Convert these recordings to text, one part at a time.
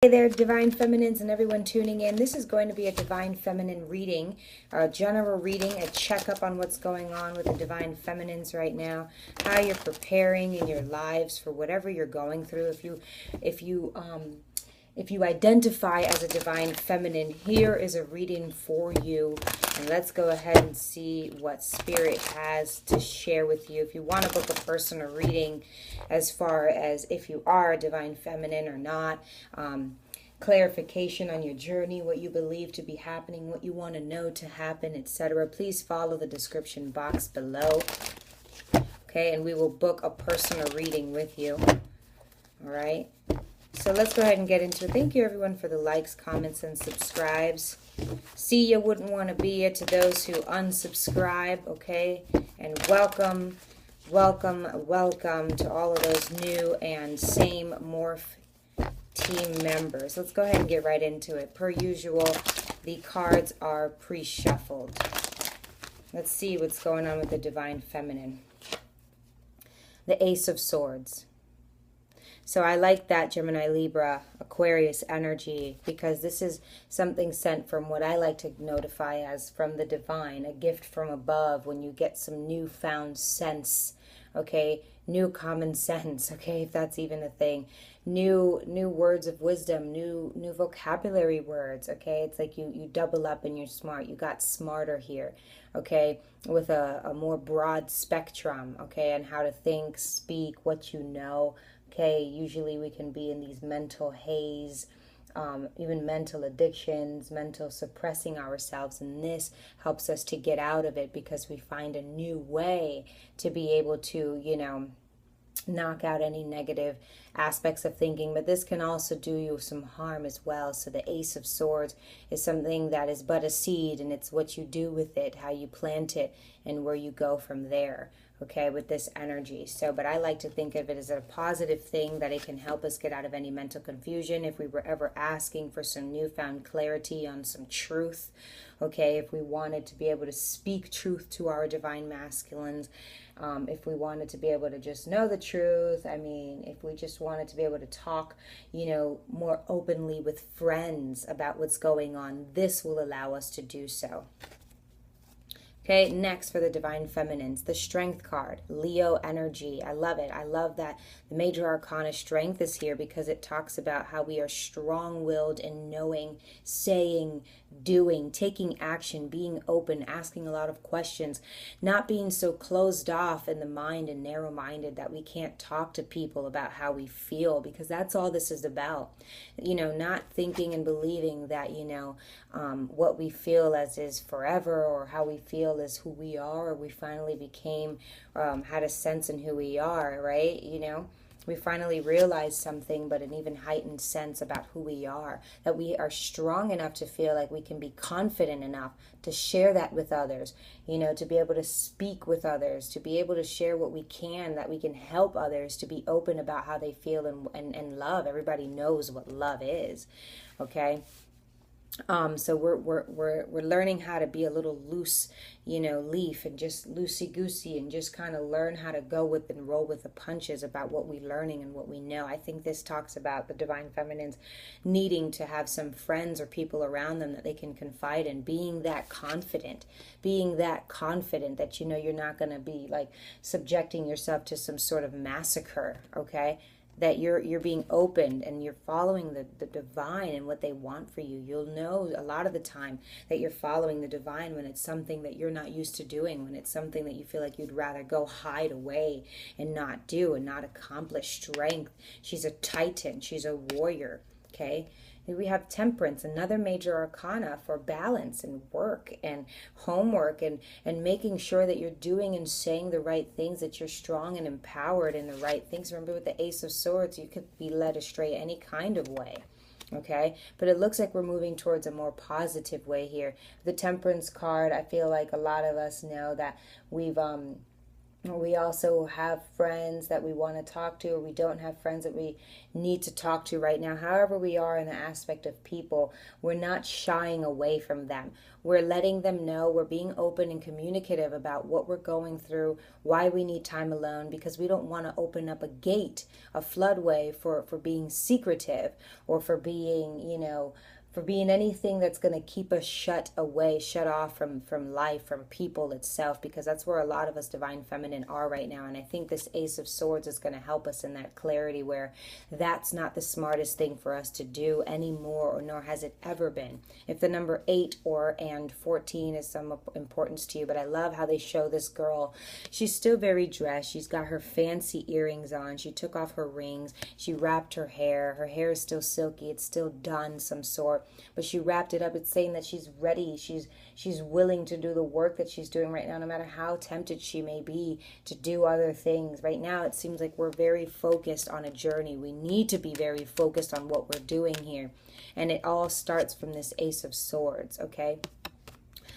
Hey there, Divine Feminines and everyone tuning in. This is going to be a Divine Feminine reading, a general reading, a checkup on what's going on with the Divine Feminines right now, how you're preparing in your lives for whatever you're going through. If you identify as a Divine Feminine, here is a reading for you. And let's go ahead and see what Spirit has to share with you. If you want to book a personal reading as far as if you are a Divine Feminine or not, clarification on your journey, what you believe to be happening, what you want to know to happen, etc., please follow the description box below. Okay, and we will book a personal reading with you. All right. So let's go ahead and get into it. Thank you, everyone, for the likes, comments, and subscribes. See, you wouldn't want to be here to those who unsubscribe, okay? And welcome, welcome, welcome to all of those new and same Morph team members. Let's go ahead and get right into it. Per usual, the cards are pre-shuffled. Let's see what's going on with the Divine Feminine. The Ace of Swords. So I like that Gemini, Libra, Aquarius energy, because this is something sent from what I like to notify as from the divine, a gift from above when you get some newfound sense, okay, new common sense, okay, if that's even a thing, new words of wisdom, new vocabulary words, okay, it's like you double up and you're smart, you got smarter here, okay, with a more broad spectrum, okay, on how to think, speak, what you know. Okay, usually we can be in these mental haze, even mental addictions, mental suppressing ourselves, and this helps us to get out of it because we find a new way to be able to, you know, knock out any negative aspects of thinking. But this can also do you some harm as well. So the Ace of Swords is something that is but a seed, and it's what you do with it, how you plant it, and where you go from there. Okay, with this energy. So, but I like to think of it as a positive thing, that it can help us get out of any mental confusion if we were ever asking for some newfound clarity on some truth. Okay, if we wanted to be able to speak truth to our divine masculines, if we wanted to be able to just know the truth, I mean, if we just wanted to be able to talk, you know, more openly with friends about what's going on, this will allow us to do so. Okay, next for the Divine Feminines, the Strength card, Leo energy. I love it. I love that the Major Arcana Strength is here because it talks about how we are strong-willed in knowing, saying, doing, taking action, being open, asking a lot of questions, not being so closed off in the mind and narrow-minded that we can't talk to people about how we feel, because that's all this is about. You know, not thinking and believing that, you know, what we feel as is forever, or how we feel is who we are, or we finally became, had a sense in who we are, right? You know, we finally realized something, but an even heightened sense about who we are, that we are strong enough to feel like we can be confident enough to share that with others, you know, to be able to speak with others, to be able to share what we can, that we can help others to be open about how they feel and love. Everybody knows what love is, okay? So we're learning how to be a little loose, you know, leaf, and just loosey-goosey, and just kind of learn how to go with and roll with the punches about what we're learning and what we know. I think this talks about the Divine Feminines needing to have some friends or people around them that they can confide in, being that confident that, you know, you're not going to be like subjecting yourself to some sort of massacre, okay? That you're being open and you're following the divine and what they want for you. You'll know a lot of the time that you're following the divine when it's something that you're not used to doing, when it's something that you feel like you'd rather go hide away and not do and not accomplish. Strength. She's a titan. She's a warrior. Okay. We have Temperance, another major arcana for balance and work and homework and making sure that you're doing and saying the right things, that you're strong and empowered in the right things. Remember, with the Ace of Swords, you could be led astray any kind of way. Okay, but it looks like we're moving towards a more positive way here. The Temperance card, I feel like a lot of us know that we've We also have friends that we want to talk to, or we don't have friends that we need to talk to right now. However we are in the aspect of people, we're not shying away from them. We're letting them know, we're being open and communicative about what we're going through, why we need time alone, because we don't want to open up a gate, a floodway for being secretive, or for being, for being anything that's going to keep us shut away, shut off from life, from people itself, because that's where a lot of us divine feminine are right now. And I think this Ace of Swords is going to help us in that clarity, where that's not the smartest thing for us to do anymore, or nor has it ever been. If the number 8 and 14 is some importance to you, but I love how they show this girl. She's still very dressed. She's got her fancy earrings on. She took off her rings. She wrapped her hair. Her hair is still silky. It's still done some sort, but she wrapped it up. It's saying that she's ready. She's willing to do the work that she's doing right now, no matter how tempted she may be to do other things. Right now, it seems like we're very focused on a journey. We need to be very focused on what we're doing here. And it all starts from this Ace of Swords, okay?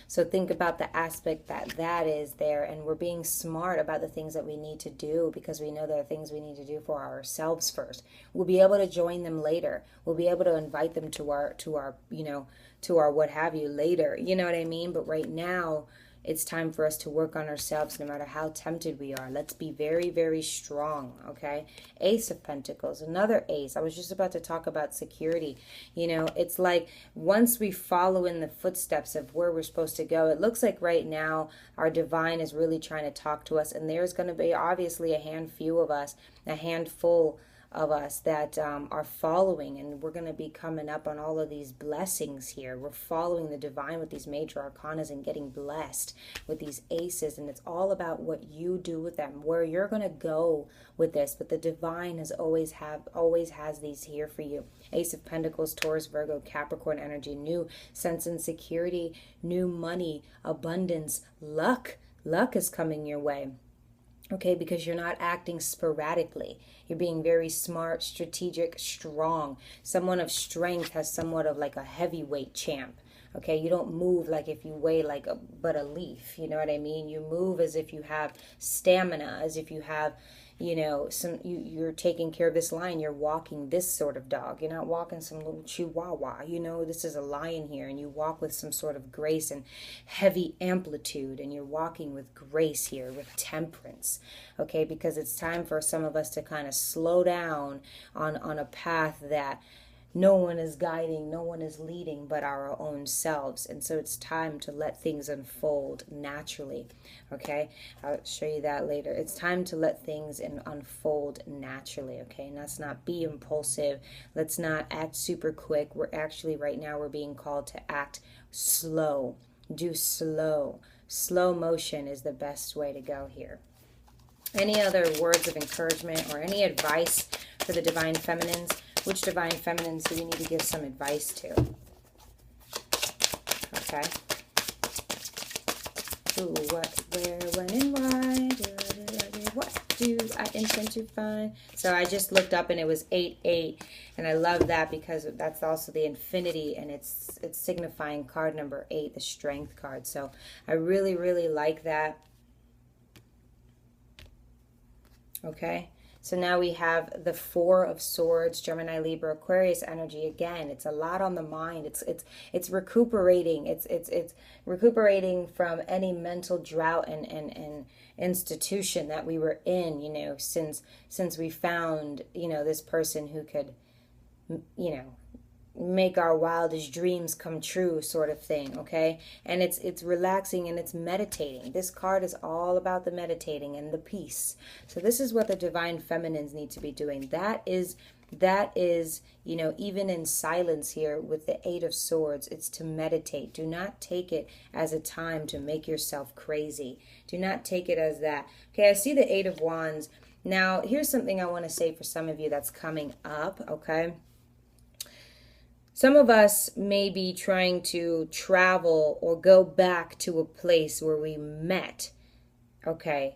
So think about the aspect that is there, and we're being smart about the things that we need to do, because we know there are things we need to do for ourselves first. We'll be able to join them later. We'll be able to invite them to our to our what have you later. You know what I mean? But right now, it's time for us to work on ourselves no matter how tempted we are. Let's be very, very strong, okay? Ace of Pentacles, another ace. I was just about to talk about security. It's like once we follow in the footsteps of where we're supposed to go, it looks like right now our divine is really trying to talk to us, and there's going to be obviously a handful of us that are following, and we're going to be coming up on all of these blessings here. We're following the divine with these major arcanas and getting blessed with these aces, and it's all about what you do with them, where you're going to go with this. But the divine always has these here for you. Ace of Pentacles, Taurus, Virgo, Capricorn energy, new sense and security, new money, abundance, luck. Luck is coming your way. Okay, because you're not acting sporadically. You're being very smart, strategic, strong. Someone of strength has somewhat of like a heavyweight champ. Okay, you don't move like if you weigh like but a leaf. You know what I mean? You move as if you have stamina, as if you have, you're taking care of this lion. You're walking this sort of dog. You're not walking some little chihuahua. This is a lion here, and you walk with some sort of grace and heavy amplitude, and you're walking with grace here, with temperance. Okay, because it's time for some of us to kind of slow down on a path that no one is guiding, no one is leading but our own selves. And so it's time to let things unfold naturally. Okay, I'll show you that later. It's time to let things unfold naturally. Okay, and let's not be impulsive. Let's not act super quick. Right now we're being called to act slow. Do slow. Slow motion is the best way to go here. Any other words of encouragement or any advice for the divine feminines? Which divine feminines do we need to give some advice to? Okay. Ooh, what, where, when, and why? What do I intend to find? So I just looked up and it was 8-8, and I love that because that's also the infinity, and it's signifying card number 8, the strength card. So I really, really like that. Okay. So now we have the 4 of Swords, Gemini, Libra, Aquarius energy. Again, it's a lot on the mind. It's recuperating. It's recuperating from any mental drought and institution that we were in, since we found, this person who could, make our wildest dreams come true, sort of thing. Okay, and it's relaxing and it's meditating. This card is all about the meditating and the peace. So this is what the divine feminines need to be doing. That is even in silence here with the 8 of Swords, it's to meditate. Do not take it as a time to make yourself crazy. Do not take it as that. Okay, I see the 8 of Wands. Now here's something I want to say for some of you that's coming up. Okay, some of us may be trying to travel or go back to a place where we met, okay,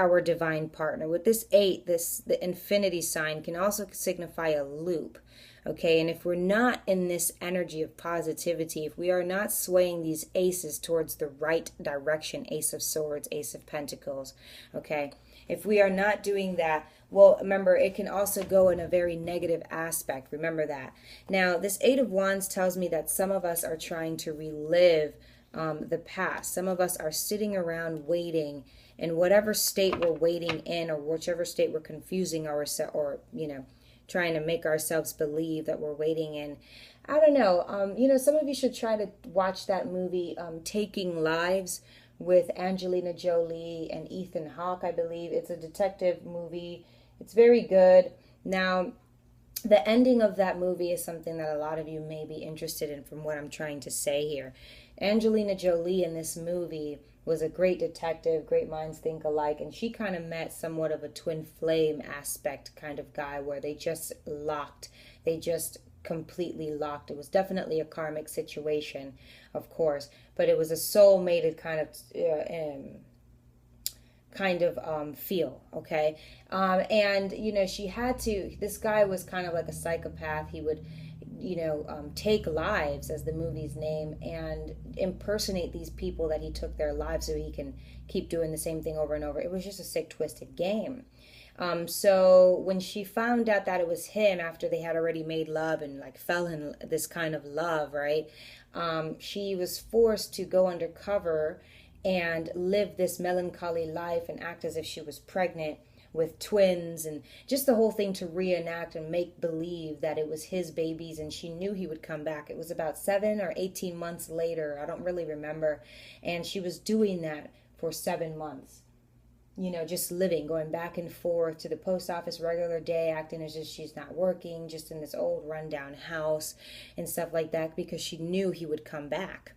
our divine partner. With this 8, the infinity sign can also signify a loop. Okay, and if we're not in this energy of positivity, if we are not swaying these aces towards the right direction, Ace of Swords, Ace of Pentacles, okay, if we are not doing that, well, remember, it can also go in a very negative aspect. Remember that. Now, this 8 of Wands tells me that some of us are trying to relive the past. Some of us are sitting around waiting in whatever state we're waiting in, or whichever state we're confusing ourselves, or, you know, trying to make ourselves believe that we're waiting in. I don't know. You know, some of you should try to watch that movie, Taking Lives, with Angelina Jolie and Ethan Hawke, I believe. It's a detective movie. It's very good. Now, the ending of that movie is something that a lot of you may be interested in from what I'm trying to say here. Angelina Jolie in this movie was a great detective, great minds think alike, and she kind of met somewhat of a twin flame aspect kind of guy where they just locked. They just completely locked. It was definitely a karmic situation, of course, but it was a soul-mated kind of feel, okay? And, you know, she had to, this guy was kind of like a psychopath. He would, you know, take lives, as the movie's name, and impersonate these people that he took their lives so he can keep doing the same thing over and over. It was just a sick, twisted game. So when she found out that it was him, after they had already made love and like fell in this kind of love, right? She was forced to go undercover and live this melancholy life and act as if she was pregnant with twins, and just the whole thing to reenact and make believe that it was his babies, and she knew he would come back. It was about 7 or 18 months later, I don't really remember, and she was doing that for 7 months. You know, just living, going back and forth to the post office regular day, acting as if she's not working, just in this old rundown house and stuff like that, because she knew he would come back.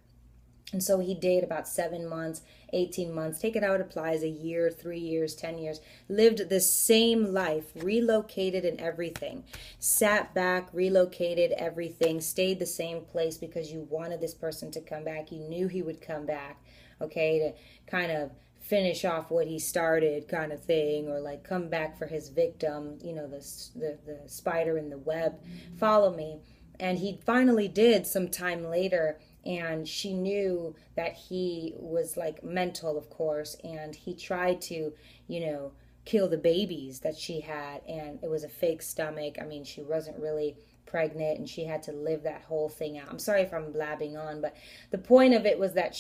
And so he dated about 7 months, 18 months, take it how it applies, a year, 3 years, 10 years, lived the same life, relocated and everything, sat back, relocated everything, stayed the same place because you wanted this person to come back. You knew he would come back, okay, to kind of finish off what he started kind of thing, or like come back for his victim, you know, the spider in the web, follow me. And he finally did some time later, and she knew that he was like mental, of course, and he tried to, you know, kill the babies that she had, and it was a fake stomach. I mean, she wasn't really pregnant, and she had to live that whole thing out. I'm sorry if I'm blabbing on, but the point of it was that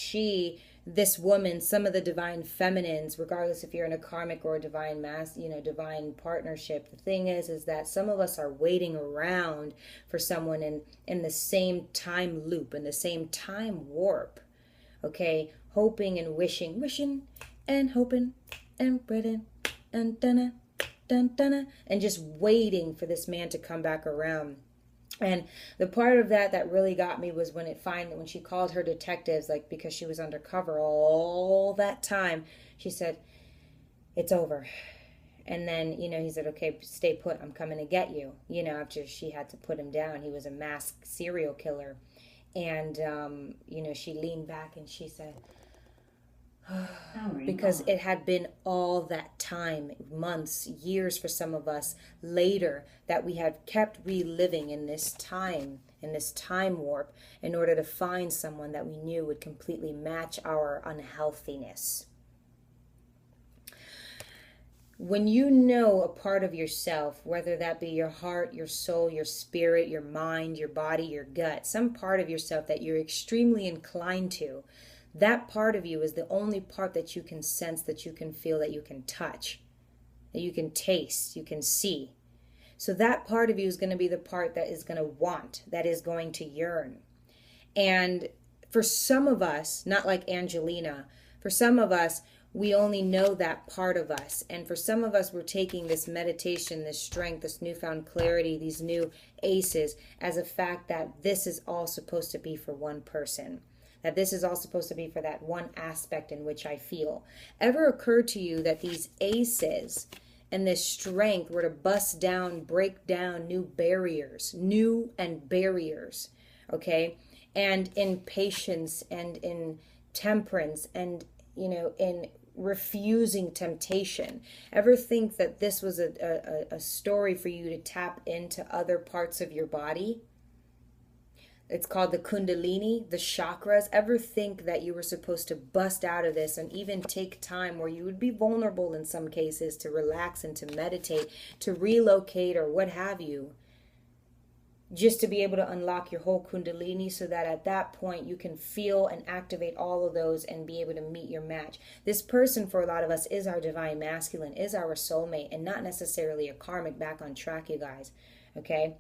this woman, some of the divine feminines, regardless if you're in a karmic or a divine divine partnership, the thing is that some of us are waiting around for someone in the same time loop, in the same time warp, okay, hoping and wishing and hoping and waiting and dun and just waiting for this man to come back around. And the part of that really got me was when she called her detectives, like, because she was undercover all that time, she said, "It's over." And then, you know, he said, "Okay, stay put. I'm coming to get you." You know, after she had to put him down. He was a masked serial killer. And, you know, she leaned back and she said, because it had been all that time, months, years for some of us later, that we had kept reliving in this time warp, in order to find someone that we knew would completely match our unhealthiness. When you know a part of yourself, whether that be your heart, your soul, your spirit, your mind, your body, your gut, some part of yourself that you're extremely inclined to, that part of you is the only part that you can sense, that you can feel, that you can touch, that you can taste, you can see. So that part of you is going to be the part that is going to want, that is going to yearn. And for some of us, not like Angelina, for some of us, we only know that part of us. And for some of us, we're taking this meditation, this strength, this newfound clarity, these new aces, as a fact that this is all supposed to be for one person. That this is all supposed to be for that one aspect in which I feel. Ever occurred to you that these aces and this strength were to bust down, break down new barriers, okay? And in patience and in temperance and, you know, in refusing temptation? Ever think that this was a story for you to tap into other parts of your body? It's called the Kundalini, the chakras. Ever think that you were supposed to bust out of this and even take time where you would be vulnerable in some cases to relax and to meditate, to relocate or what have you, just to be able to unlock your whole Kundalini so that at that point you can feel and activate all of those and be able to meet your match? This person for a lot of us is our divine masculine, is our soulmate, and not necessarily a karmic. Back on track, you guys. Okay?